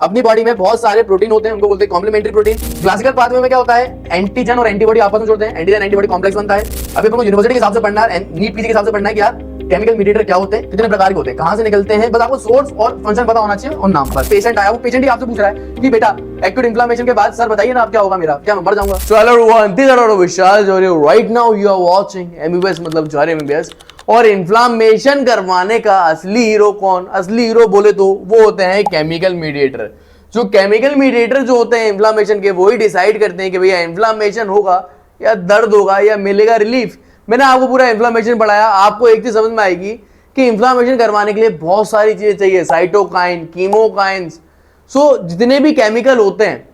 अपनी बॉडी में बहुत सारे प्रोटीन होते हैं, उनको बोलते हैं कॉम्प्लीमेंट्री प्रोटीन। क्लासिकल पाथवे में क्या होता है, एंटीजन और एंटीबॉडी आपस में जोड़ते हैं, एंटीजन एंटीबॉडी कॉम्प्लेक्स बनता है। अभी अपन को यूनिवर्सिटी के हिसाब से पढ़ना है, नीट पीजी के हिसाब से पढ़ना है कि यार केमिकल मीडिएटर क्या होते हैं, कितने प्रकार के होते हैं, कहां से निकलते हैं, बस आपको सोर्स और फंक्शन पता होना चाहिए और नाम। बस पेशेंट आया, वो पेशेंट ही आपसे पूछ रहा है कि बेटा एक्यूट इन्फ्लेमेशन के बाद सर बताइए ना आप क्या होगा मेरा, क्या मैं मर जाऊंगा। So hello everyone, this is Vishal जोरियो, right now you are watching MBBS मतलब जोरियो एमबीबीएस। और इन्फ्लेमेशन करवाने का असली हीरो कौन, असली हीरो बोले तो वो होते हैं केमिकल मीडिएटर। जो केमिकल मीडिएटर जो होते हैं इन्फ्लेमेशन के, वही डिसाइड करते हैं कि भैया इन्फ्लेमेशन होगा या दर्द होगा या मिलेगा रिलीफ। मैंने आपको पूरा इन्फ्लेमेशन पढ़ाया, आपको एक चीज समझ में आएगी कि इन्फ्लेमेशन करवाने के लिए बहुत सारी चीजें चाहिए, साइटोकाइन, कीमोकाइंस। सो जितने भी केमिकल होते हैं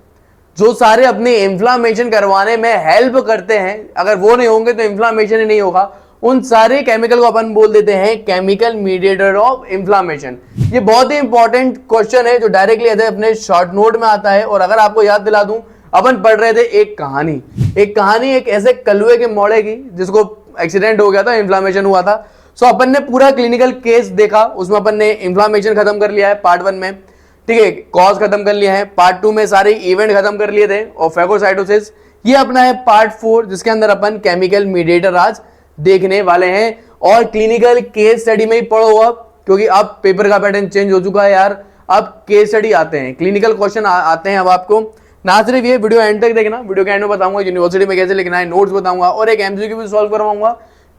जो सारे अपने इन्फ्लेमेशन करवाने में हेल्प करते हैं, अगर वो नहीं होंगे तो इन्फ्लेमेशन ही नहीं होगा। उन सारे केमिकल को अपन बोल देते हैं केमिकल मीडिएटर ऑफ इन्फ्लेमेशन। ये बहुत ही इंपॉर्टेंट क्वेश्चन है जो डायरेक्टली अपने शॉर्ट नोट में आता है। और अगर आपको याद दिला दूं, अपन पढ़ रहे थे एक कहानी एक ऐसे कलुए के मोड़े की जिसको एक्सीडेंट हो गया था, इन्फ्लेमेशन हुआ था। सो अपन ने पूरा क्लिनिकल केस देखा, उसमें अपन ने इन्फ्लेमेशन खत्म कर लिया है पार्ट 1 में, ठीक है, कॉज खत्म कर लिया है, पार्ट 2 में सारे इवेंट खत्म कर लिए थे और फेगोसाइटोसिस। ये अपना है पार्ट 4 जिसके अंदर अपन केमिकल मीडिएटर आज देखने वाले हैं। और क्लिनिकल केस स्टडी में ही पढ़ो अब, क्योंकि अब पेपर का पैटर्न चेंज हो चुका है यार। अब केस स्टडी आते हैं, क्लिनिकल क्वेश्चन आते हैं अब आपको। ना सिर्फ ये, वीडियो एंड तक देखना, वीडियो के एंड में बताऊंगा यूनिवर्सिटी में कैसे लिखना है, नोट्स बताऊंगा और एक एमसीक्यू भी सॉल्व करवाऊंगा।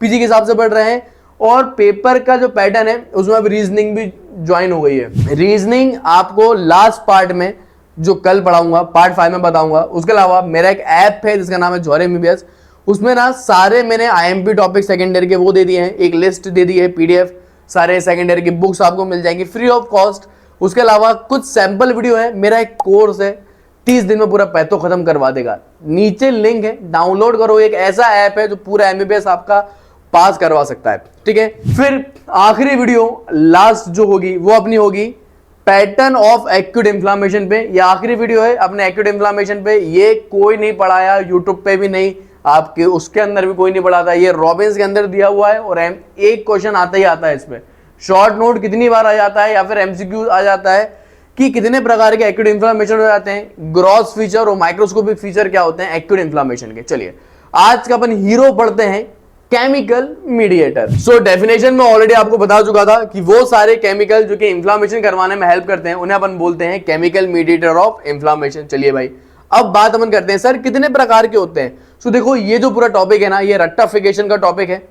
पीजी के हिसाब से पढ़ रहे हैं और पेपर का जो पैटर्न है उसमें अब रीजनिंग भी ज्वाइन हो गई है। रीजनिंग आपको लास्ट पार्ट में जो कल पढ़ाऊंगा पार्ट 5 में बताऊंगा। उसके अलावा मेरा एक ऐप है जिसका नाम है जोरियो एमबीबीएस, उसमें ना सारे मैंने आईएमपी टॉपिक सेकेंडरी के वो दे दिए हैं, एक लिस्ट दे दी है पीडीएफ, सारे सेकेंडरी की बुक्स आपको मिल जाएंगी फ्री ऑफ कॉस्ट। उसके अलावा कुछ सैंपल वीडियो है, मेरा एक कोर्स है 30 दिन में पूरा पैथो खत्म करवा देगा। नीचे लिंक है, डाउनलोड करो। एक ऐसा ऐप है जो पूरा एमबीबीएस आपका पास करवा सकता है, ठीक है। फिर आखिरी वीडियो लास्ट जो होगी वो अपनी होगी पैटर्न ऑफ एक्यूट इन्फ्लेमेशन पे। ये आखिरी वीडियो है अपने एक्यूट इन्फ्लेमेशन पे। ये कोई नहीं पढ़ाया, यूट्यूब पे भी नहीं, आपके उसके अंदर भी कोई नहीं पढ़ाता। ये रॉबिन्स के अंदर दिया हुआ है और एक क्वेश्चन आता ही आता है इसमें। शॉर्ट नोट कितनी बार आ जाता है या फिर एमसीक्यू आ जाता है कि कितने प्रकार के एक्यूट इन्फ्लेमेशन हो जाते हैं, ग्रॉस फीचर और माइक्रोस्कोपिक फीचर क्या होते हैं एक्यूट इन्फ्लेमेशन के। चलिए आज का अपन हीरो पढ़ते हैं केमिकल मीडिएटर। सो डेफिनेशन में ऑलरेडी आपको बता चुका था कि वो सारे केमिकल जो कि इन्फ्लेमेशन करवाने में हेल्प करते हैं उन्हें अपन बोलते हैं केमिकल मीडिएटर ऑफ इन्फ्लेमेशन। चलिए भाई अब बात अपन करते हैं सर कितने प्रकार के होते हैं। सो देखो ये जो पूरा टॉपिक है ना, ये रेक्टिफिकेशन का टॉपिक है,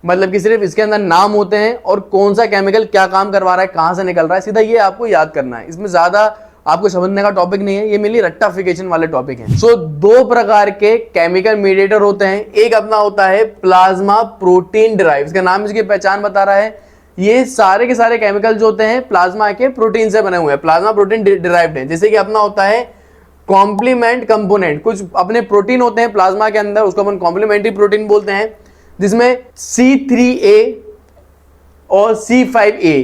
मतलब कि सिर्फ इसके अंदर नाम होते हैं और कौन सा केमिकल क्या काम करवा रहा है, कहां से निकल रहा है, सीधा ये आपको याद करना है। इसमें ज्यादा आपको समझने का टॉपिक नहीं है, ये मेनली रेक्टिफिकेशन वाले टॉपिक हैं। सो दो प्रकार के केमिकल मीडिएटर होते हैं। एक अपना होता है प्लाज्मा प्रोटीन डिराइव, इसका नाम इसकी पहचान बता रहा है। ये सारे के सारे केमिकल जो होते हैं प्लाज्मा के प्रोटीन से बने हुए हैं, प्लाज्मा प्रोटीन डिराइव्ड है। जैसे कि अपना होता है कॉम्प्लीमेंट कंपोनेंट, कुछ अपने प्रोटीन होते हैं प्लाज्मा के अंदर, उसको अपन कॉम्प्लीमेंट्री प्रोटीन बोलते हैं, जिसमें C3A और C5A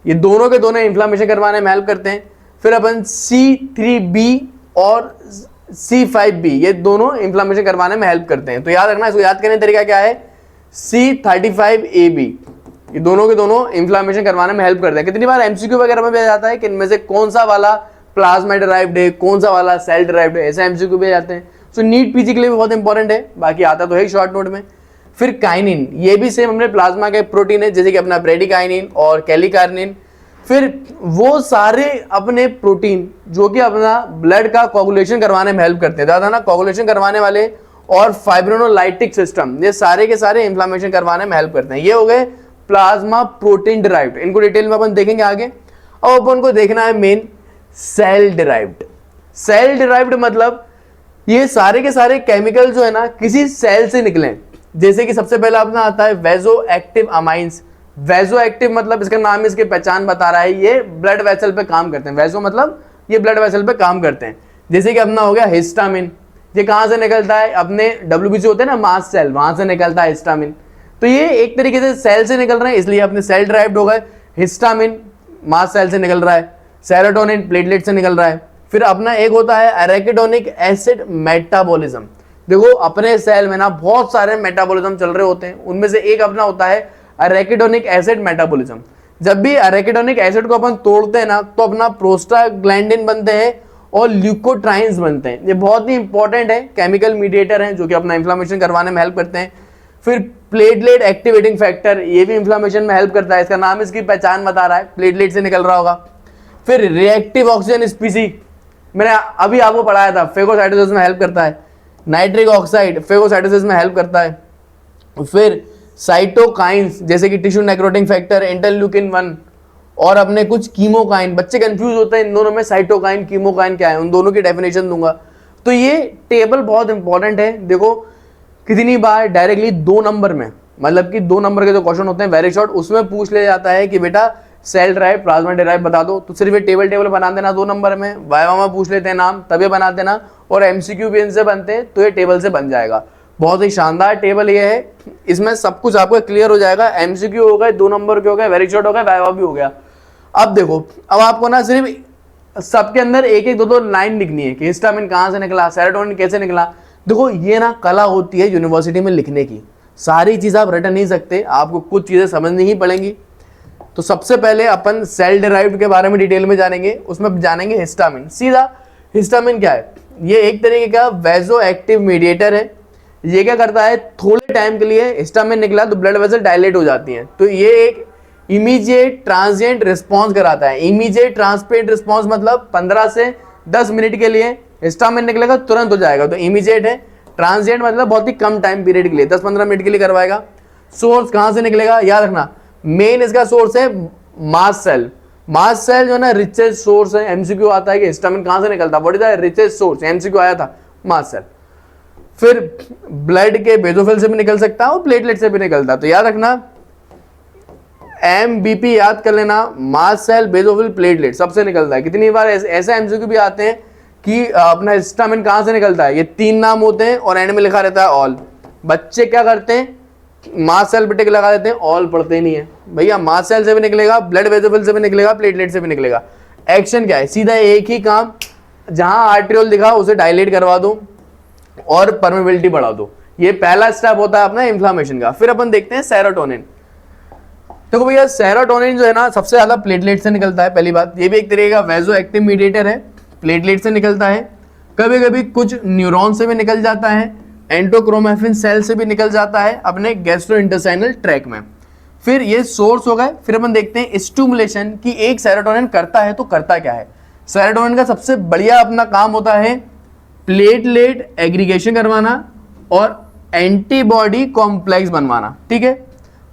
ये दोनों के दोनों इन्फ्लेमेशन करवाने में हेल्प करते हैं। फिर अपन C3B और C5B ये दोनों इन्फ्लेमेशन करवाने में हेल्प करते हैं। तो याद रखना, इसको याद करने का तरीका क्या है, C35AB ये दोनों के दोनों इन्फ्लेमेशन करवाने में हेल्प करते हैं। कितनी बार एमसीक्यू वगैरह में भी आ जाता है कि इनमें से कौन सा वाला प्लाज्मा डिराइव्ड है, कौन सा वाला सेल डिराइव्ड है, ऐसे एमसीक्यू भी जाते हैं। सो नीट पीजी के लिए भी बहुत इंपॉर्टेंट है, बाकी आता तो है शॉर्ट नोट में। फिर काइनिन, ये भी सेम हमने प्लाज्मा के प्रोटीन है, जैसे कि अपना ब्रेडिकाइनिन और कैलिकार्निन। फिर वो सारे अपने प्रोटीन जो कि अपना ब्लड का कोगुलेशन करवाने में हेल्प करते हैं, ज्यादा ना कोगुलेशन करवाने वाले, और फाइब्रोनोलाइटिक सिस्टम, ये सारे के सारे इन्फ्लेमेशन करवाने में हेल्प करते हैं। ये हो गए प्लाज्मा प्रोटीन डिराइव्ड, इनको डिटेल में अपन देखेंगे आगे। अब अपन को देखना है main cell derived. Cell derived मतलब ये सारे के सारे केमिकल जो है ना किसी सेल से निकले। जैसे कि सबसे पहला अपना आता है वेजो एक्टिव अमाइंस। वेजो एक्टिव मतलब इसका नाम इसकी पहचान बता रहा है, ये ब्लड वेसल पे काम करते हैं। वेजो मतलब ये ब्लड वेसल पे काम करते हैं। जैसे कि अपना हो गया हिस्टामिन, ये कहां से निकलता है, अपने डब्ल्यूबीसी होते हैं ना मास्ट सेल, वहां से निकलता है हिस्टामिन। तो ये एक तरीके से सेल से निकल रहे हैं, इसलिए अपने सेल डिराइव्ड हो गए। हिस्टामिन मास्ट सेल से निकल रहा है, सेरोटोनिन प्लेटलेट से निकल रहा है। फिर अपना एक होता है एराकिडोनिक एसिड मेटाबॉलिज्म। देखो अपने सेल में ना बहुत सारे मेटाबॉलिज्म चल रहे होते हैं, उनमें से एक अपना होता है एराकिडोनिक एसिड मेटाबॉलिज्म। जब भी एराकिडोनिक एसिड को अपन तोड़ते हैं ना तो अपना प्रोस्टाग्लैंडिन बनते हैं और ल्यूकोट्राइन्स बनते हैं। ये बहुत ही इंपॉर्टेंट है, केमिकल मीडिएटर हैं जो कि अपना इन्फ्लामेशन करवाने में हेल्प करते हैं। फिर प्लेटलेट एक्टिवेटिंग फैक्टर, ये भी इन्फ्लामेशन में हेल्प करता है, इसका नाम इसकी पहचान बता रहा है, प्लेटलेट से निकल रहा होगा। फिर रिएक्टिव ऑक्सीजन स्पीसी, मैंने अभी आपको पढ़ाया था, फेगोसाइटोसिस में हेल्प करता है। नाइट्रिक ऑक्साइड फेगोसाइटोसिस में हेल्प करता है। फिर साइटोकाइंस जैसे कि टिश्यू नेक्रोटिंग फैक्टर, इंटरल्यूकिन 1 और अपने कुछ कीमोकाइन। बच्चे कंफ्यूज होते हैं इन दोनों में, साइटोकाइन कीमोकाइन क्या है, उन दोनों की डेफिनेशन दूंगा। तो ये टेबल बहुत इंपॉर्टेंट है। देखो कितनी बार डायरेक्टली 2 नंबर में, मतलब कि 2 नंबर के जो क्वेश्चन होते हैं वेरी शॉर्ट, उसमें पूछ लिया जाता है कि बेटा सेल ड्राइव प्लाज्मा ड्राइव बता दो, तो सिर्फ ये टेबल बना देना 2 नंबर में। वाइवा में पूछ लेते हैं नाम, तब ये बना देना, और एमसीक्यू भी इनसे बनते हैं तो ये टेबल से बन जाएगा। बहुत ही शानदार टेबल ये है, इसमें सब कुछ आपको क्लियर हो जाएगा। एमसीक्यू हो गए, 2 नंबर के हो गए, वेरी शॉर्ट हो गए, वाइवा भी हो गया। अब देखो, अब आपको ना सिर्फ सबके अंदर एक एक 2 लाइन लिखनी है कि हिस्टामिन कहाँ से निकला, सेरोटोनिन कैसे निकला। देखो ये ना कला होती है यूनिवर्सिटी में लिखने की, सारी चीज़ आप रट नहीं सकते, आपको कुछ चीज़ें समझनी ही पड़ेंगी। तो सबसे पहले अपन सेल डिराइव्ड के बारे में डिटेल में जानेंगे, उसमें जानेंगे हिस्टामिन। सीधा हिस्टामिन क्या है, ये एक तरीके का वैसो एक्टिव मीडिएटर है। ये क्या करता है, थोड़े टाइम के लिए हिस्टामिन निकला तो ब्लड वेसल डायलेट हो जाती हैं, तो ये एक इमीडिएट ट्रांसिएंट रिस्पॉन्स कराता है। इमीडिएट ट्रांसपेरेंट रिस्पॉन्स मतलब 15 से 10 मिनट के लिए हिस्टामिन निकलेगा तुरंत हो जाएगा, तो इमीडिएट है। ट्रांसिएंट मतलब बहुत ही कम टाइम पीरियड के लिए, 10-15 मिनट के लिए करवाएगा। सोर्स कहाँ से निकलेगा, याद रखना, मेन इसका सोर्स है मास्ट सेल। मास्ट सेल जो है ना रिचेस्ट सोर्स है। एमसीक्यू आता है कि हिस्टामिन कहाँ से निकलता है, what is the richest source, MCQ आया था मास्ट सेल। फिर ब्लड के बेसोफिल से भी निकल सकता है और प्लेटलेट से भी निकलता है, तो याद रखना एमबीपी याद कर लेना, मास्ट सेल बेसोफिल प्लेटलेट सबसे निकलता है। कितनी बार ऐसे एमसीक्यू भी आते हैं कि अपना हिस्टामिन कहाँ से निकलता है, ये 3 नाम होते हैं और एंड में लिखा रहता है ऑल। बच्चे क्या करते हैं, मास्ट सेल पे टिक लगा देते हैं, ऑल पढ़ते नहीं है। भैया मास्ट सेल से भी निकलेगा, ब्लड वेसोफिल से भी निकलेगा, प्लेटलेट से भी निकलेगा। एक्शन क्या है, सीधा एक ही काम, जहां आर्ट्रियोल दिखा उसे डायलेट करवा दो और परमेबिलिटी बढ़ा दो। ये पहला स्टेप होता है अपना इन्फ्लामेशन का। फिर अपन देखते हैं सेरोटोनिन। देखो भैया सेरोटोनिन जो है ना सबसे ज्यादा प्लेटलेट से निकलता है, पहली बात। ये भी एक तरीके का वैसो एक्टिव मीडिएटर है, प्लेटलेट से निकलता है। कभी कभी कुछ न्यूरॉन से भी निकल जाता है, एंडोक्रोमेफिन सेल से भी निकल जाता है अपने गैस्ट्रोइंटेस्टाइनल ट्रैक में। फिर ये सोर्स हो गए। फिर अपन देखते हैं स्टिमुलेशन कि एक सेरोटोनिन करता है तो करता क्या है। सेरोटोनिन का सबसे बढ़िया अपना काम होता है प्लेटलेट एग्रीगेशन करवाना और एंटीबॉडी कॉम्प्लेक्स बनवाना, ठीक है।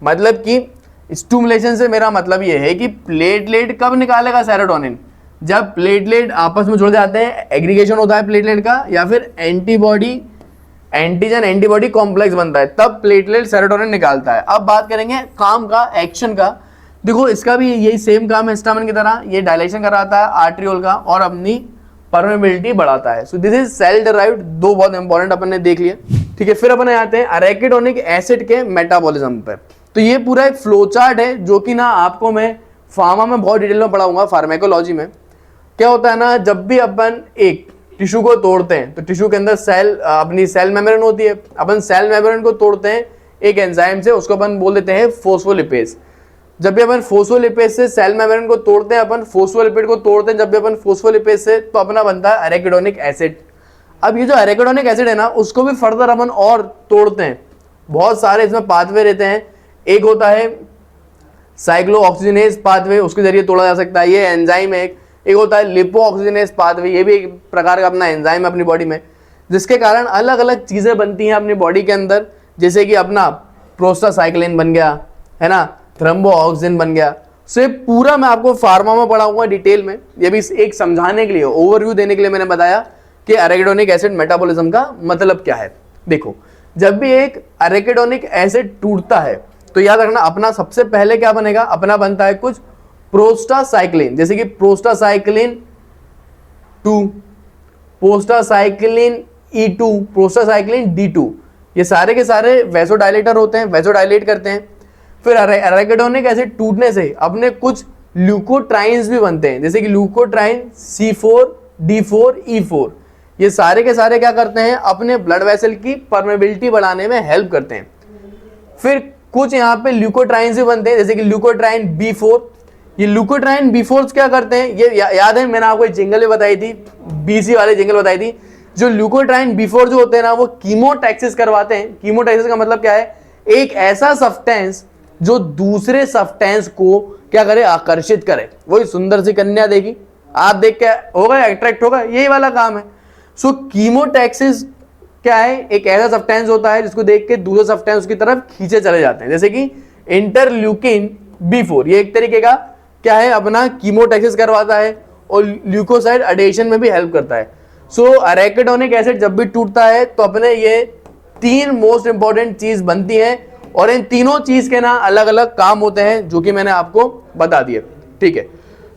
मतलब कि स्टिमुलेशन से मेरा मतलब ये है कि प्लेटलेट कब निकालेगा सेरोटोनिन, जब प्लेटलेट आपस में जुड़ जाते हैं, एग्रीगेशन होता है प्लेटलेट का, या फिर एंटीबॉडी एंटीजन एंटीबॉडी कॉम्प्लेक्स बनता है, तब प्लेटलेट सेरोटोनिन निकालता है। अब बात करेंगे काम का, एक्शन का। देखो इसका भी यही सेम काम है हिस्टामिन की तरह, ये डायलेशन कराता है आर्ट्रियोल का और अपनी परमेबिलिटी बढ़ाता है। So this is cell derived. 2 बहुत इंपॉर्टेंट अपन ने देख लिया, ठीक है। फिर अपन आते हैं अरेकिडोनिक एसिड के मेटाबॉलिज्म पे। तो ये पूरा एक फ्लो चार्ट है जो कि ना आपको मैं फार्मा में बहुत डिटेल में पढ़ाऊंगा, फार्मेकोलॉजी में। क्या होता है ना, जब भी अपन एक टिश्यू को तोड़ते हैं तो टिश्यू के अंदर सेल अपनी सेल मेम्ब्रेन होती है, अपन सेल मेम्ब्रेन को तोड़ते हैं एक एंजाइम से, उसको अपन बोल देते हैं फोस्फोलिपेज। जब भी अपन फोस्फोलिपेज से सेल मेम्ब्रेन को तोड़ते हैं, अपन फोस्फोलिपिड को तोड़ते हैं जब भी अपन फोस्फोलिपेज से, तो अपना बनता है अरेकिडोनिक एसिड। अब ये जो अरेकिडोनिक एसिड है ना, उसको भी फर्दर अपन और तोड़ते हैं, बहुत सारे इसमें पाथवे रहते हैं। एक होता है साइक्लोऑक्सीजनेज पाथवे, उसके जरिए तोड़ा जा सकता है, ये एंजाइम है। एक होता है लिपोऑक्सीजनेज पाथवे, ये भी एक प्रकार का अपना एंजाइम है अपनी बॉडी में, जिसके कारण अलग अलग चीजें बनती हैं अपनी बॉडी के अंदर, जैसे कि अपना प्रोस्टासाइक्लिन बन गया, है ना, थ्रोम्बोऑक्सिन बन गया। सो ये पूरा मैं आपको फार्मा में पढ़ाऊंगा डिटेल में। ये भी एक समझाने के लिए, ओवरव्यू देने के लिए मैंने बताया कि अरेकिडोनिक एसिड मेटाबॉलिज्म का मतलब क्या है। देखो जब भी एक अरेकिडोनिक एसिड टूटता है तो याद रखना अपना सबसे पहले क्या बनेगा, अपना बनता है कुछ प्रोस्टासाइक्लिन, जैसे कि prostacyclin 2, prostacyclin E2, prostacyclin D2। ये सारे के सारे वैसोडाइलेटर होते हैं, वैसोडाइलेट करते हैं। फिर अरेकिडोनिक एसिड टूटने से अपने कुछ ल्यूकोट्राइन्स भी बनते हैं, जैसे कि ल्यूकोट्राइन C4, D4, E4। ये सारे के सारे क्या करते हैं, अपने ब्लड वेसल की परमेबिलिटी बढ़ाने में हेल्प करते हैं। फिर कुछ यहाँ पे ल्यूकोट्राइन्स भी बनते हैं, जैसे कि ल्यूकोट्राइन B4, ये ल्यूकोट्राइन B4 क्या करते हैं, ये याद है मैंने आपको जिंगल भी बताई थी, BC वाले जिंगल बताई थी। जो ल्यूकोट्राइन B4 जो होते हैं ना, वो कीमोटैक्सिस करवाते हैं। कीमोटैक्सिस का मतलब क्या है, एक ऐसा सब्सटेंस जो दूसरे सब्सटेंस को क्या करे, आकर्षित करे। वही सुंदर सी कन्या देखी, आप देख के होगा अट्रैक्ट होगा, यही वाला काम है। सो कीमोटैक्सिस क्या है, एक ऐसा सब्सटेंस होता है जिसको देख के दूसरे सब्सटेंस की तरफ खींचे चले जाते हैं, जैसे कि इंटरल्यूकिन B4, ये एक तरीके का क्या है, अपना कीमोटैक्सिस करवाता है और ल्यूकोसाइड अडेशन में भी हेल्प करता है। सो अरेकिडोनिक एसिड जब भी टूटता है तो अपने ये 3 मोस्ट इंपॉर्टेंट चीज बनती है, और इन तीनों चीज के ना अलग अलग काम होते हैं जो कि मैंने आपको बता दिए। ठीक है,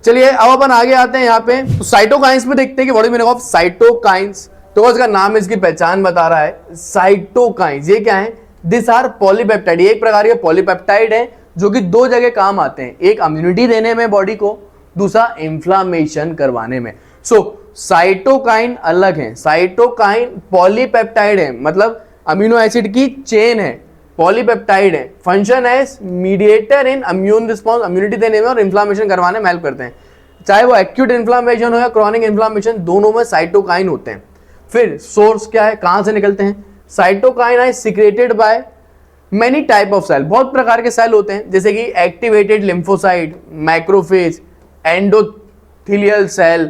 चलिए अब अपन आगे आते हैं यहाँ पे। तो साइटोकाइंस में देखते हैं कि what is meaning of cytokines. तो इसका नाम इसकी पहचान बता रहा है, साइटोकाइंस। ये क्या है, दिस आर पॉलीपेप्टाइड, ये एक प्रकार के पॉलीपेप्टाइड है जो कि 2 जगह काम आते हैं, एक इम्यूनिटी देने में बॉडी को, दूसरा इंफ्लामेशन करवाने में। सो साइटोकाइन अलग है, साइटोकाइन पॉलीपेप्टाइड है, मतलब अमीनो एसिड की चेन है, पॉलीपेप्टाइड है, function as mediator in immune response, immunity देने में और इन्फ्लामेशन करवाने में हेल्प करते हैं। चाहे वो एक्यूट इन्फ्लामेशन हो या क्रॉनिक इन्फ्लामेशन, दोनों में साइटोकाइन होते हैं। फिर सोर्स क्या है, कहां से निकलते हैं, cytokine are secreted by many type of cell, बहुत प्रकार के सेल होते हैं, जैसे कि activated lymphocyte, macrophage, endothelial cell,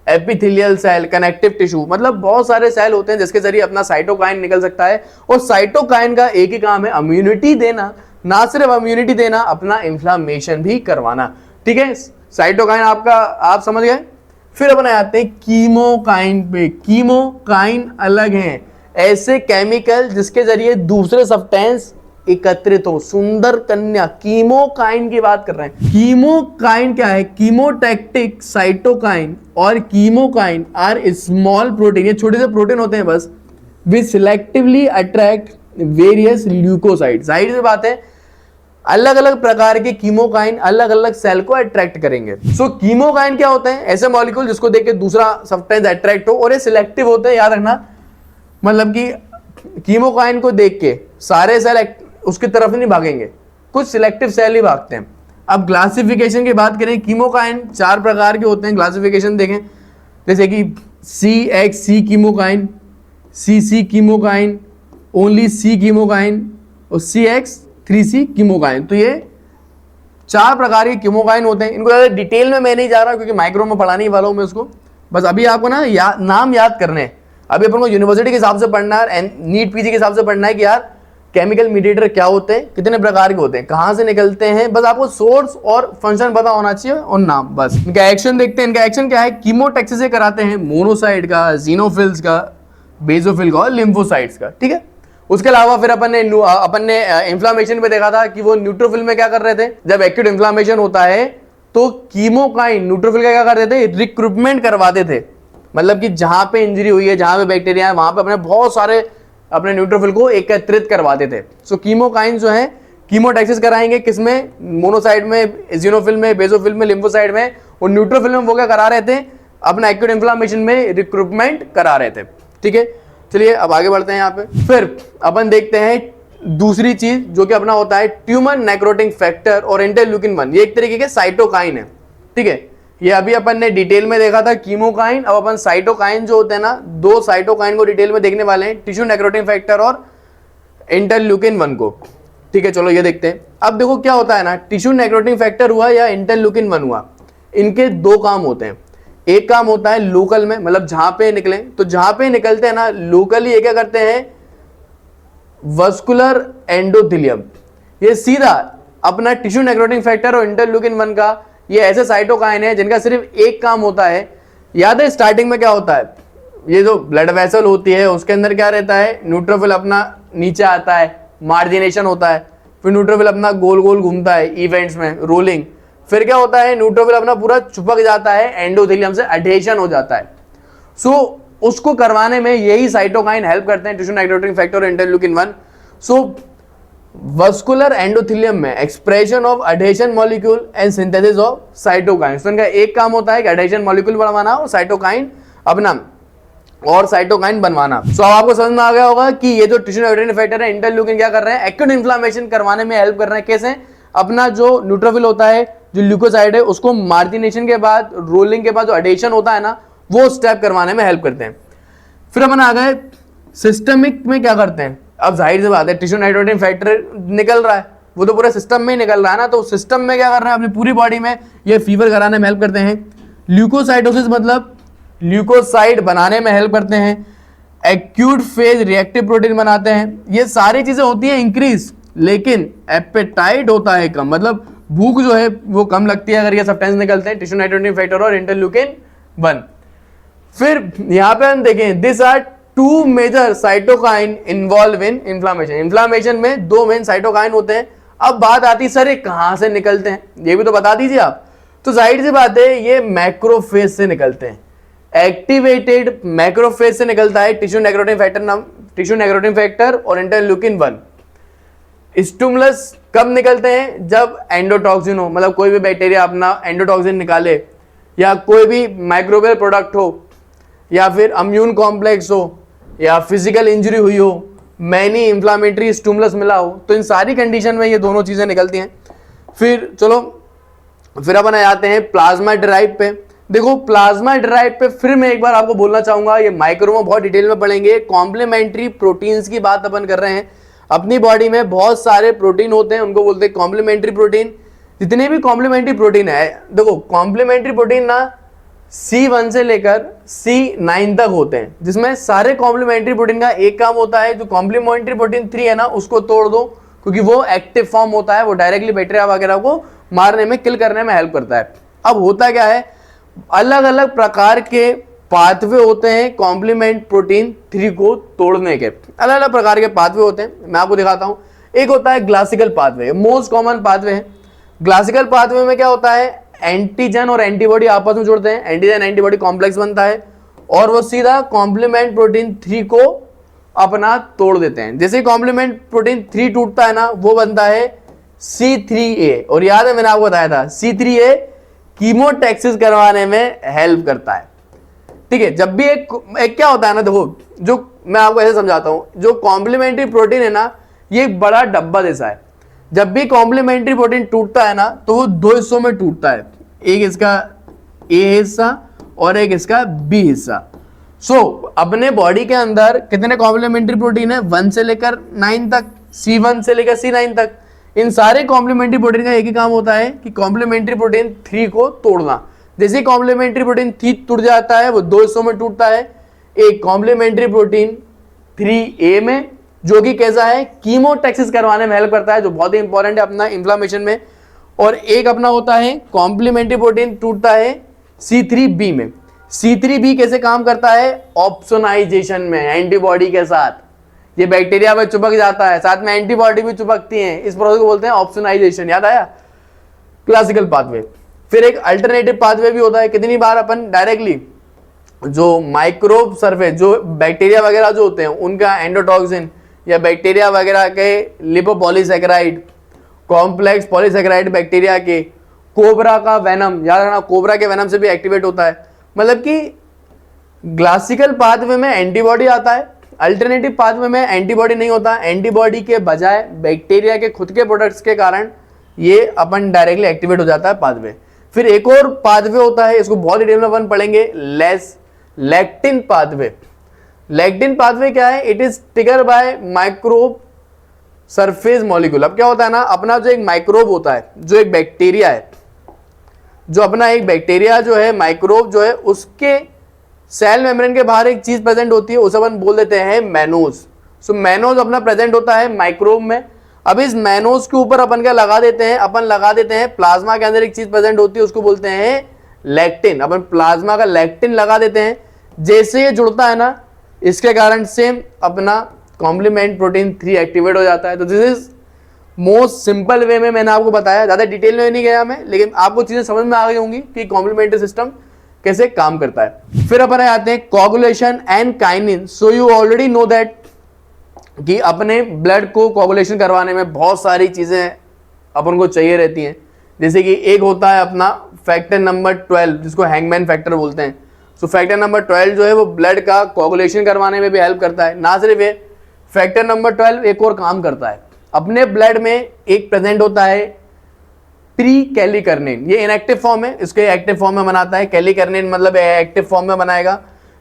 epithelial cell, connective tissue, मतलब बहुत सारे सेल होते हैं जिसके जरिए अपना साइटोकाइन निकल सकता है। और साइटोकाइन का एक ही काम है, इम्यूनिटी देना, ना सिर्फ इम्यूनिटी देना, अपना इंफ्लामेशन भी करवाना। ठीक है, साइटोकाइन आपका आप समझ गए। फिर अपन आते हैं कीमोकाइन पे। कीमोकाइन अलग है, ऐसे केमिकल जिसके जरिए दूसरे सब्सटेंस एकत्रित हो। सुंदर कन्या, कीमोकाइन की बात कर रहे हैं। कीमोकाइन क्या है, कीमोटैक्टिक साइटोकाइन और कीमोकाइन आर स्मॉल प्रोटीन, ये छोटे से प्रोटीन होते हैं बस, विच सिलेक्टिवली अट्रैक्ट वेरियस ल्यूकोसाइड। जाहिर सी बात है, अलग अलग प्रकार के कीमोकाइन अलग अलग सेल को अट्रैक्ट करेंगे। सो कीमोकाइन क्या होते हैं, ऐसे मॉलिक्यूल जिसको देख के दूसरा सब्सटेंस अट्रैक्ट हो, और ये सिलेक्टिव होते हैं, याद रखना। मतलब कि कीमोकाइन को देख के सारे सेल उसकी तरफ नहीं भागेंगे, कुछ सिलेक्टिव सेल ही भागते हैं। अब क्लासिफिकेशन की बात करें, कीमोकाइन 4 प्रकार के होते हैं, क्लासिफिकेशन देखें, जैसे कि CXC कीमोकाइन, CC कीमोकाइन, ओनली C कीमोकाइन और CX3C कीमोकाइन। तो ये 4 प्रकार के कीमोकाइन होते हैं। इनको ज़्यादा डिटेल में मैं नहीं जा रहा क्योंकि माइक्रो में पढ़ाने ही वाला हूँ मैं उसको, बस अभी आपको ना नाम याद करने हैं। अभी अपन को यूनिवर्सिटी के हिसाब से पढ़ना है, नीट PG के हिसाब से पढ़ना है कि यार केमिकल मीडिएटर क्या होते हैं, कितने प्रकार के होते हैं, कहां से निकलते हैं, बस आपको सोर्स और फंक्शन पता होना चाहिए और नाम, बस। इनका एक्शन देखते हैं। इनका एक्शन क्या है, कीमोटैक्सिस से कराते हैं मोनोसाइट का, जीनोफिल्स का, बेसोफिल का और लिम्फोसाइट्स का। ठीक है, उसके अलावा फिर अपन ने इन्फ्लामेशन में देखा था कि वो न्यूट्रोफिल में क्या कर रहे थे, जब एक्यूट इन्फ्लामेशन होता है तो कीमोकाइन न्यूट्रोफिल का क्या करते थे, रिक्रूटमेंट करवाते थे। मतलब कि जहां पे इंजरी हुई है, जहां पे बैक्टीरिया है, वहां पे अपने बहुत सारे अपने न्यूट्रोफिल को एकत्रित करवाते थे। सो कीमोकाइन जो है कीमोटैक्सिस कराएंगे किसमें, मोनोसाइट में, जीनोफिल में, बेसोफिल में, लिम्फोसाइट में, और न्यूट्रोफिल में वो क्या करा रहे थे, अपना एक्यूट इन्फ्लामेशन में रिक्रूटमेंट करा रहे थे। ठीक है, चलिए अब आगे बढ़ते हैं यहाँ पे। फिर अपन देखते हैं दूसरी चीज जो कि अपना होता है ट्यूमर नेक्रोटिंग फैक्टर और इंटरल्यूकिन 1, ये एक तरीके के साइटोकाइन है। ठीक है, ये अभी अपन ने डिटेल में देखा था कीमोकाइन। अब अपन साइटोकाइन जो होते हैं ना, 2 साइटोकाइन को डिटेल में देखने वाले हैं, टिश्यू नेक्रोटिंग फैक्टर और इंटरल्यूकिन 1 को। ठीक है, चलो ये देखते हैं। अब देखो क्या होता है ना, टिश्यू नेक्रोटिंग फैक्टर हुआ या इंटरल्यूकिन 1 हुआ, इनके 2 काम होते हैं। एक काम होता है लोकल में, मतलब जहां पे निकले, तो जहां पे निकलते हैं ना लोकली, ये क्या करते हैं, वस्कुलर एंडोथेलियम, ये सीधा अपना टिश्यू नेक्रोटिंग फैक्टर और इंटरल्यूकिन 1 का, ये ऐसे साइटोकाइन है जिनका सिर्फ एक काम होता है। याद है स्टार्टिंग में क्या होता है, ये जो ब्लड वेसल होती है उसके अंदर क्या रहता है, न्यूट्रोफिल अपना नीचे आता है, मार्जिनेशन होता है, फिर न्यूट्रोफिल अपना गोल गोल घूमता है इवेंट्स में, रोलिंग, फिर क्या होता है, न्यूट्रोफिल अपना पूरा चिपक जाता है, एंडोथेलियम से अडहेशन हो जाता है। सो उसको करवाने में यही साइटोकाइन हेल्प करते हैं, टिश्यू नेक्रोटिंग फैक्टर और इंटरल्यूकिन 1। सो वस्कुलर एंडोथेलियम में expression of adhesion molecule and synthesis of cytokine. तो इनका एक काम होता है कि अडहेशन मॉलिक्यूल बनवाना और साइटोकाइन अपना और साइटोकाइन बनवाना। सो अब आपको समझ में आ गया होगा कि ये जो टिश्यू नेक्रोटिंग फैक्टर है, इंटरल्यूकिन क्या कर रहे हैं, एक्यूट इन्फ्लामेशन करवाने में हेल्प कर रहे हैं। कैसे, अपना जो न्यूट्रोफिल होता है जो ल्यूकोसाइड है उसको मार्जिनेशन के बाद, रोलिंग के बाद जो एडेशन होता है ना, वो स्टेप करवाने में हेल्प करते हैं। फिर अपन आ गए सिस्टमिक में क्या करते हैं। अब जाहिर सी बात है टिश्यू नाइट्रोजन फैक्टर निकल रहा है, वो तो पूरे सिस्टम में ही निकल रहा है ना, तो सिस्टम में क्या कर रहे हैं, अपनी पूरी बॉडी में ये फीवर कराने में हेल्प करते हैं। ल्यूकोसाइटोसिस मतलब ल्यूकोसाइड बनाने में हेल्प करते हैं। एक्यूट फेज रिएक्टिव प्रोटीन बनाते हैं। ये सारी चीजें होती हैं इंक्रीज, लेकिन एपेटाइट होता है कम, मतलब भूख जो है वो कम लगती है अगर ये सब्सटेंस निकलते हैं, टिश्यू नाइट्रोजन फैक्टर और इंटरल्यूकिन 1। फिर यहां पे हम देखें, this are two major cytokine involve in inflammation. Inflammation में 2 मेन साइटोकाइन होते हैं। अब बात आती है सर ये कहां से निकलते हैं, ये भी तो बता दीजिए आप। तो जाहिर सी बात है ये मैक्रोफेज से निकलते हैं। एक्टिवेटेड मैक्रोफेज से निकलता है टिश्यू नेक्रोटिन फैक्टर और इंटरल्यूकिन 1। स्टिमुलस कब निकलते हैं, जब एंडोटॉक्सिन हो, मतलब कोई भी बैक्टीरिया अपना एंडोटॉक्सिन निकाले, या कोई भी माइक्रोबियल प्रोडक्ट हो, या फिर इम्यून कॉम्प्लेक्स हो, या फिजिकल इंजरी हुई हो, मैनी इंफ्लामेटरी स्टिमुलस मिला हो, तो इन सारी कंडीशन में ये दोनों चीजें निकलती हैं। फिर चलो फिर अपन आते हैं प्लाज्मा ड्राइव पे। देखो प्लाज्मा ड्राइव पे फिर मैं एक बार आपको बोलना चाहूंगा, ये माइक्रो में बहुत डिटेल में पढ़ेंगे। कॉम्प्लीमेंट्री प्रोटीन्स की बात अपन कर रहे हैं। अपनी बॉडी में बहुत सारे प्रोटीन होते हैं, उनको बोलते हैं कॉम्प्लीमेंट्री प्रोटीन। जितने भी कॉम्प्लीमेंट्री प्रोटीन है, देखो कॉम्प्लीमेंट्री प्रोटीन ना C1 से लेकर C9 तक होते हैं, जिसमें सारे कॉम्प्लीमेंट्री प्रोटीन का एक काम होता है, जो कॉम्प्लीमेंट्री प्रोटीन 3 है ना उसको तोड़ दो, क्योंकि वो एक्टिव फॉर्म होता है, वो डायरेक्टली बैक्टीरिया वगैरह को मारने में, किल करने में हेल्प करता है। अब होता क्या है, अलग अलग प्रकार के पाथवे होते हैं कॉम्प्लीमेंट प्रोटीन 3 को तोड़ने के। अलग अलग प्रकार के पाथवे होते हैं, मैं आपको दिखाता हूं। एक होता है classical pathway, most common pathway है। क्लासिकल पाथवे में क्या होता है, एंटीजन और एंटीबॉडी आपस में जुड़ते हैं, एंटीजन एंटीबॉडी कॉम्प्लेक्स बनता है और वो सीधा कॉम्प्लीमेंट प्रोटीन 3 को अपना तोड़ देते हैं। जैसे कॉम्प्लीमेंट प्रोटीन 3 टूटता है ना, वो बनता है C3A। और याद है मैंने आपको बताया था C3A कीमोटैक्सिस करवाने में हेल्प करता है। ठीक है, जब भी एक क्या होता है ना, देखो जो मैं आपको ऐसे समझाता हूं, जो कॉम्प्लीमेंट्री प्रोटीन है ना, ये एक बड़ा डब्बा जैसा है। जब भी कॉम्प्लीमेंट्री प्रोटीन टूटता है ना, तो वो 2 हिस्सों में टूटता है, एक इसका A हिस्सा और एक इसका B हिस्सा। सो अपने बॉडी के अंदर कितने कॉम्प्लीमेंट्री प्रोटीन है, 1 से लेकर 9 तक, C1 से लेकर C9 तक। इन सारे कॉम्प्लीमेंट्री प्रोटीन का एक ही काम होता है कि कॉम्प्लीमेंट्री प्रोटीन 3 को तोड़ना। जैसे कॉम्प्लीमेंट्री प्रोटीन 3 टूट जाता है, वो 2 हिस्सों में टूटता है, एक कॉम्प्लीमेंट्री प्रोटीन 3A में, जो कि कैसा है, कीमोटैक्सिस करवाने में हेल्प करता है, जो बहुत ही इंपॉर्टेंट है अपना इन्फ्लामेशन में। और एक अपना होता है कॉम्प्लीमेंट्री प्रोटीन टूटता है C3B में। C3B कैसे काम करता है, ऑप्सोनाइजेशन में, एंटीबॉडी के साथ ये बैक्टीरिया में चिपक जाता है, साथ में एंटीबॉडी भी चिपकती हैं। इस प्रोसेस को बोलते हैं ऑप्सोनाइजेशन। याद आया, क्लासिकल पाथवे। फिर एक अल्टरनेटिव पाथवे भी होता है। कितनी बार अपन डायरेक्टली जो माइक्रोब सरफेस, जो बैक्टीरिया वगैरह जो होते हैं उनका एंडोटॉक्सिन, या बैक्टीरिया वगैरह के लिपोपॉलीसैकेराइड, कॉम्प्लेक्स पॉलीसैकेराइड बैक्टीरिया के, कोबरा का वेनम, याद रखना कोबरा के वेनम से भी एक्टिवेट होता है। मतलब कि क्लासिकल पाथवे में एंटीबॉडी आता है, अल्टरनेटिव पाथवे में एंटीबॉडी नहीं होता। एंटीबॉडी के बजाय बैक्टीरिया के खुद के प्रोडक्ट्स के कारण ये अपन डायरेक्टली एक्टिवेट हो जाता है पाथवे। फिर एक और पाथवे होता है, इसको बहुत डिटेल में अपन पढ़ेंगे, लैक्टिन पाथवे। लैक्टिन पाथवे क्या है, it is trigger by microbe surface molecule. अब क्या होता है ना, अपना जो एक माइक्रोब होता है, जो एक बैक्टीरिया है, जो अपना एक बैक्टीरिया जो है, माइक्रोब जो है, उसके सेल मेम्ब्रेन के बाहर एक चीज प्रेजेंट होती है, उसे अपन बोल देते हैं मैनोज। सो मैनोज अपना प्रेजेंट होता है माइक्रोब में। अब इस मैनोज के ऊपर अपन क्या लगा देते हैं, अपन लगा देते हैं प्लाज्मा के अंदर एक चीज प्रेजेंट होती है, उसको बोलते हैं लैक्टिन। अपन प्लाज्मा का लैक्टिन लगा देते हैं। जैसे ये जुड़ता है ना, इसके कारण से अपना कॉम्प्लीमेंट प्रोटीन 3 एक्टिवेट हो जाता है। तो this is most simple way में मैंने आपको बताया, ज्यादा डिटेल में नहीं गया मैं, लेकिन आपको चीजें समझ में आ गई होंगी कि कॉम्प्लीमेंट्री सिस्टम कैसे काम करता है। फिर अपन आते हैं coagulation and kinin. So you already know that कि अपने ब्लड को कोगुलेशन करवाने में बहुत सारी चीजें अपन को चाहिए रहती हैं। जैसे कि एक होता है अपना फैक्टर नंबर 12, जिसको हैंगमैन फैक्टर बोलते हैं। सो फैक्टर नंबर 12 जो है वो ब्लड का कोगुलेशन करवाने में भी हेल्प करता है। ना सिर्फ ये, फैक्टर नंबर 12 एक और काम करता है, अपने ब्लड में एक प्रेजेंट होता है प्री कैलिकर्निन, ये इनएक्टिव फॉर्म है, इसके एक्टिव फॉर्म में बनाता है। कैलिकर्निन मतलब एक्टिव फॉर्म में बनाएगा।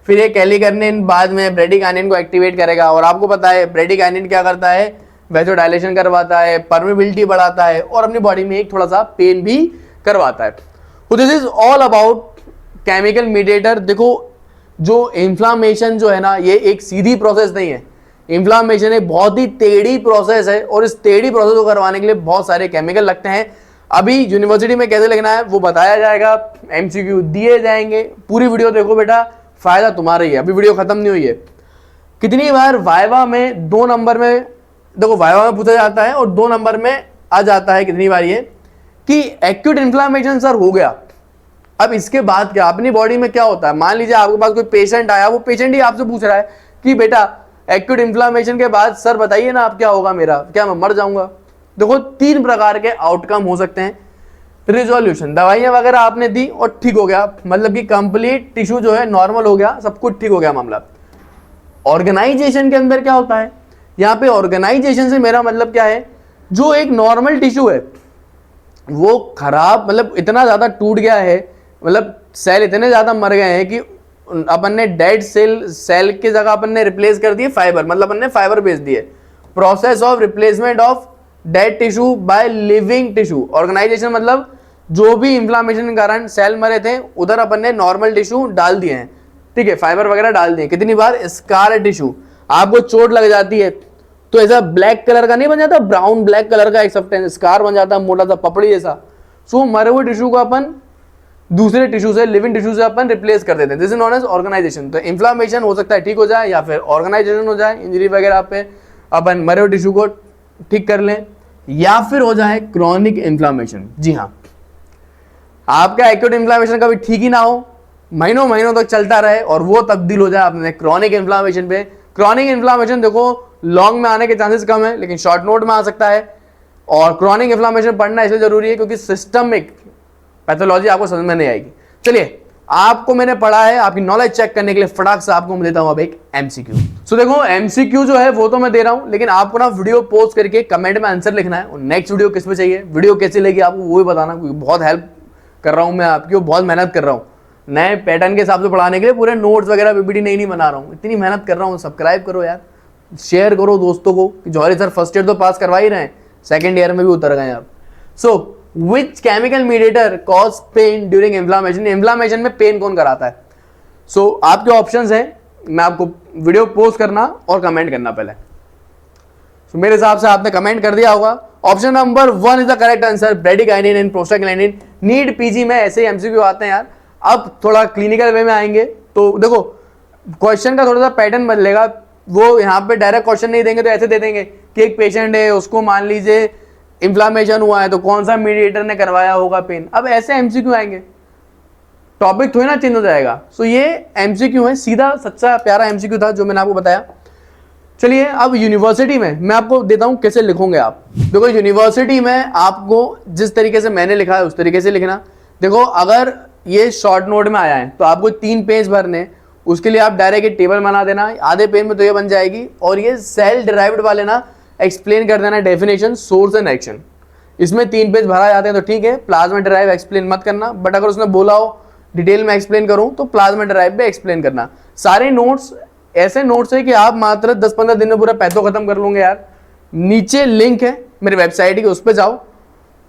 फिर ये कैलिकर्निन बाद में ब्रेडिकाइनिन को एक्टिवेट करेगा, और आपको पता है ब्रेडिकाइनिन क्या करता है, वैसोडाइलेशन करवाता है, परमिबिलिटी बढ़ाता है, और अपनी बॉडी में एक थोड़ा सा पेन भी करवाता है। तो this is all about chemical mediator. देखो जो इन्फ्लामेशन जो है ना, ये एक सीधी प्रोसेस नहीं है। इन्फ्लामेशन एक बहुत ही टेढ़ी प्रोसेस है, और इस टेढ़ी प्रोसेस को करवाने के लिए बहुत सारे केमिकल लगते हैं। अभी यूनिवर्सिटी में कैसे लिखना है वो बताया जाएगा, एमसीक्यू दिए जाएंगे। पूरी वीडियो देखो बेटा, फायदा तुम्हारा ही है। अभी वीडियो खत्म नहीं हुई है। कितनी बार वाइवा में 2 नंबर में, देखो वाइवा में पूछा जाता है और 2 नंबर में आ जाता है कितनी बार ये कि एक्यूट इन्फ्लामेशन सर हो गया। अब इसके बाद क्या अपनी बॉडी में क्या होता है, मान लीजिए आपके पास कोई पेशेंट आया, वो पेशेंट ही आपसे पूछ रहा है कि बेटा एक्यूट इन्फ्लामेशन के बाद सर बताइए ना आप क्या होगा मेरा, क्या मैं मर जाऊंगा। देखो 3 प्रकार के आउटकम हो सकते हैं। रिजोल्यूशन, दवाइयां वगैरह आपने दी और ठीक हो गया, मतलब कि कंप्लीट टिश्यू जो है नॉर्मल हो गया, सब कुछ ठीक हो गया मामला। ऑर्गेनाइजेशन के अंदर क्या होता है, यहाँ पे ऑर्गेनाइजेशन से मेरा मतलब क्या है, जो एक नॉर्मल टिश्यू है वो खराब, मतलब इतना ज्यादा टूट गया है, मतलब सेल इतने ज्यादा मर गए हैं कि अपन ने डेड सेल के जगह अपन ने रिप्लेस कर दिए फाइबर, मतलब अपन ने फाइबर भेज दिए। Process of replacement of dead tissue by living tissue. Organisation मतलब जो भी इंफ्लामेशन के कारण सेल मरे थे उधर अपन ने नॉर्मल टिश्यू डाल दिए हैं, ठीक है, फाइबर वगैरह डाल दिए। कितनी बार स्कार टिश्यू, आपको चोट लग जाती है तो ऐसा ब्लैक कलर का नहीं बन जाता, ब्राउन ब्लैक कलर का एक सबटेंस स्कार बन जाता है, मोटा सा पपड़ी जैसा। सो मरे हुए टिश्यू को अपन दूसरे टिश्यू से, लिविंग टिश्यू से अपन रिप्लेस कर देते हैं। This is non age organisation. तो इन्फ्लामेशन हो सकता है ठीक हो जाए, या फिर ऑर्गेनाइजेशन हो जाए, इंजरी वगैरह पे अपन मरे हुए टिश्यू को ठीक कर लें, या फिर हो जाए क्रॉनिक इन्फ्लामेशन। जी हाँ, आपका एक्यूट इन्फ्लामेशन कभी ठीक ही ना हो, महीनों महीनों तक चलता रहे और वो तब्दील हो जाए अपने क्रॉनिक इन्फ्लामेशन पे। क्रॉनिक इन्फ्लामेशन देखो लॉन्ग में आने के चांसेस कम है, लेकिन शॉर्ट नोट में आ सकता है। और क्रॉनिक इन्फ्लामेशन पढ़ना इसलिए जरूरी है क्योंकि सिस्टमिक पैथोलॉजी आपको समझ में नहीं आएगी। चलिए, आपको मैंने पढ़ा है, आपकी नॉलेज चेक करने के लिए फटाक से आपको मैं देता हूं अब एक एमसीक्यू। सो देखो एमसीक्यू जो है वो तो मैं दे रहा हूं, लेकिन आपको ना वीडियो पोस्ट करके कमेंट में आंसर लिखना है, और नेक्स्ट वीडियो किस पे चाहिए, वीडियो कैसी लगी आपको वो भी बताना, क्योंकि बहुत हेल्प कर रहा हूं मैं आपकी, बहुत मेहनत कर रहा हूं नए पैटर्न के हिसाब से पढ़ाने के लिए। पूरे नोट्स वगैरह पीपीटी नहीं बना रहा हूँ, इतनी मेहनत कर रहा हूँ। सब्सक्राइब करो यार, शेयर करो दोस्तों को कि जौहरी सर फर्स्ट ईयर तो पास करवा ही रहे हैं, सेकंड ईयर में भी उतर गए आप। So which chemical mediator cause pain during inflammation, inflammation में पेन कौन कराता है। सो आपके ऑप्शंस हैं, मैं आपको वीडियो पोस्ट करना और कमेंट करना पहले। सो मेरे हिसाब से आपने कमेंट कर दिया होगा। Option number 1 is the correct answer, bradykinin and prostaglandin. NEET PG में ऐसे ही एमसीक्यू आते हैं यार। अब थोड़ा क्लिनिकल वे में आएंगे तो देखो क्वेश्चन का थोड़ा सा पैटर्न बदलेगा। वो यहाँ पे डायरेक्ट क्वेश्चन नहीं देंगे तो ऐसे दे देंगे कि एक पेशेंट है, उसको मान लीजिए इन्फ्लामेशन हुआ है तो कौन सा मीडिएटर ने करवाया होगा पेन। अब ऐसे एमसीक्यू आएंगे, टॉपिक थोड़ी ना चेंज हो जाएगा। सो ये एमसीक्यू है, सीधा सच्चा प्यारा एमसीक्यू था जो मैंने आपको बताया। चलिए अब यूनिवर्सिटी में मैं आपको देता हूं कैसे लिखोगे आप। देखो यूनिवर्सिटी में आपको जिस तरीके से मैंने लिखा है उस तरीके से लिखना। देखो अगर ये शॉर्ट नोट में आया है तो आपको 3 पेज भरने, उसके लिए आप डायरेक्ट एक टेबल बना देना, आधे पेज में तो ये बन जाएगी। और ये सेल डिराइव्ड वाले ना एक्सप्लेन कर देना, डेफिनेशन, सोर्स एंड एक्शन। इसमें 3 पेज भरा जाते हैं तो ठीक है, प्लाज्मा डिराइव एक्सप्लेन मत करना। बट अगर उसने बोला हो डिटेल में एक्सप्लेन करूं तो प्लाज्मा डिराइव पे एक्सप्लेन करना। सारे नोट्स ऐसे नोट्स है कि आप मात्र 10-15 दिन में पूरा पैथो खत्म कर लोगे यार। नीचे लिंक है मेरी वेबसाइट की, उस पर जाओ,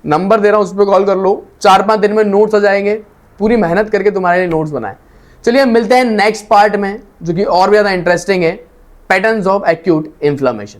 नंबर दे रहा हूं उस पर कॉल कर लो, 4-5 दिन में नोट्स आ जाएंगे। पूरी मेहनत करके तुम्हारे लिए नोट्स बनाए। चलिए मिलते हैं नेक्स्ट पार्ट में जो कि और भी ज्यादा इंटरेस्टिंग है, पैटर्न्स ऑफ एक्यूट इन्फ्लामेशन।